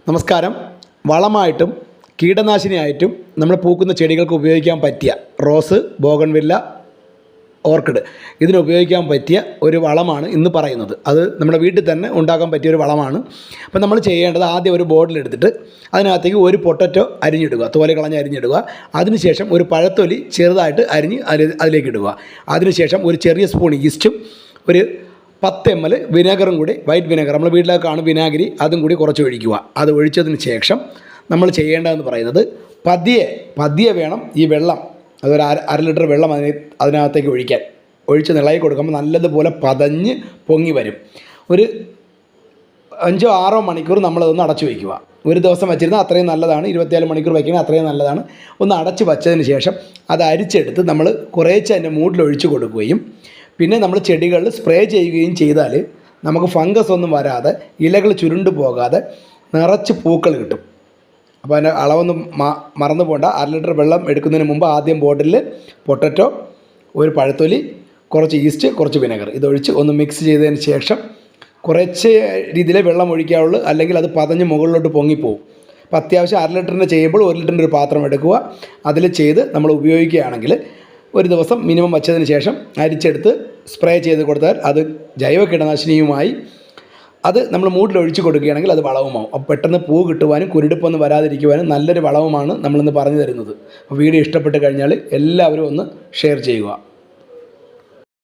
നമസ്കാരം. വളമായിട്ടും കീടനാശിനിയായിട്ടും നമ്മൾ പൂക്കുന്ന ചെടികൾക്ക് ഉപയോഗിക്കാൻ പറ്റിയ റോസ്, ബോഗൺവില്ല, ഓർക്കിഡ് ഇതിന് ഉപയോഗിക്കാൻ പറ്റിയ ഒരു വളമാണ് ഇന്ന് പറയുന്നത്. അത് നമ്മുടെ വീട്ടിൽ തന്നെ ഉണ്ടാക്കാൻ പറ്റിയ ഒരു വളമാണ്. അപ്പോൾ നമ്മൾ ചെയ്യേണ്ടത് ആദ്യം ഒരു ബോട്ടിലെടുത്തിട്ട് അതിനകത്തേക്ക് ഒരു പൊട്ടറ്റോ അരിഞ്ഞിടുക, തോല് കളഞ്ഞ് അരിഞ്ഞിടുക. അതിനുശേഷം ഒരു പഴത്തൊലി ചെറുതായിട്ട് അരിഞ്ഞ് അതിലേക്ക് ഇടുക. അതിനുശേഷം ഒരു ചെറിയ സ്പൂൺ ഈസ്റ്റും ഒരു 10 ml വിനാഗറും കൂടി, വൈറ്റ് വിനാഗർ നമ്മൾ വീട്ടിലൊക്കെ കാണും വിനാഗിരി, അതും കൂടി കുറച്ച് ഒഴിക്കുക. അത് ഒഴിച്ചതിന് ശേഷം നമ്മൾ ചെയ്യേണ്ടതെന്ന് പറയുന്നത് പതിയെ വേണം ഈ വെള്ളം, അതൊരു അര ലിറ്റർ വെള്ളം അതിനകത്തേക്ക് ഒഴിച്ച് നിളയി കൊടുക്കുമ്പോൾ നല്ലതുപോലെ പതഞ്ഞ് പൊങ്ങി വരും. ഒരു 5-6 മണിക്കൂർ നമ്മളതൊന്ന് അടച്ചു വയ്ക്കുക. ഒരു ദിവസം വച്ചിരുന്നാൽ അത്രയും നല്ലതാണ്. 24 മണിക്കൂർ വയ്ക്കുന്നത് അത്രയും നല്ലതാണ്. ഒന്ന് അടച്ച് വച്ചതിന് ശേഷം അത് അരിച്ചെടുത്ത് നമ്മൾ കുറേശ്ശെ അതിൻ്റെ മൂട്ടിലൊഴിച്ച് കൊടുക്കുകയും പിന്നെ നമ്മൾ ചെടികളിൽ സ്പ്രേ ചെയ്യുകയും ചെയ്താൽ നമുക്ക് ഫംഗസ് ഒന്നും വരാതെ, ഇലകൾ ചുരുണ്ടു പോകാതെ നിറച്ച് പൂക്കൾ കിട്ടും. അപ്പോൾ അതിൻ്റെ അളവൊന്നും മറന്നു പോകണ്ട. 1/2 ലിറ്റർ വെള്ളം എടുക്കുന്നതിന് മുമ്പ് ആദ്യം ബോട്ടിലിൽ പൊട്ടറ്റോ, ഒരു പഴത്തൊലി, കുറച്ച് ഈസ്റ്റ്, കുറച്ച് വിനെഗർ ഇതൊഴിച്ച് ഒന്ന് മിക്സ് ചെയ്തതിന് ശേഷം കുറച്ച് രീതിയിലേ വെള്ളം ഒഴിക്കാവുള്ളൂ, അല്ലെങ്കിൽ അത് പതഞ്ഞ് മുകളിലോട്ട് പൊങ്ങിപ്പോവും. അപ്പോൾ അത്യാവശ്യം 1/2 ലിറ്ററിന് ചെയ്യുമ്പോൾ 1 ലിറ്ററിൻ്റെ ഒരു പാത്രം എടുക്കുക. അതിൽ ചെയ്ത് നമ്മൾ ഉപയോഗിക്കുകയാണെങ്കിൽ ഒരു ദിവസം മിനിമം വച്ചതിന് ശേഷം അരിച്ചെടുത്ത് സ്പ്രേ ചെയ്ത് കൊടുത്താൽ അത് ജൈവ കീടനാശിനിയുമായി അത് നമ്മൾ മൂട്ടിലൊഴിച്ച് കൊടുക്കുകയാണെങ്കിൽ അത് വളവുമാവും. അപ്പോൾ പെട്ടെന്ന് പൂ കിട്ടുവാനും കുരുടിപ്പൊന്നും വരാതിരിക്കുവാനും നല്ലൊരു വളവുമാണ് നമ്മളിന്ന് പറഞ്ഞു തരുന്നത്. അപ്പോൾ വീഡിയോ ഇഷ്ടപ്പെട്ട് കഴിഞ്ഞാൽ എല്ലാവരും ഒന്ന് ഷെയർ ചെയ്യുക.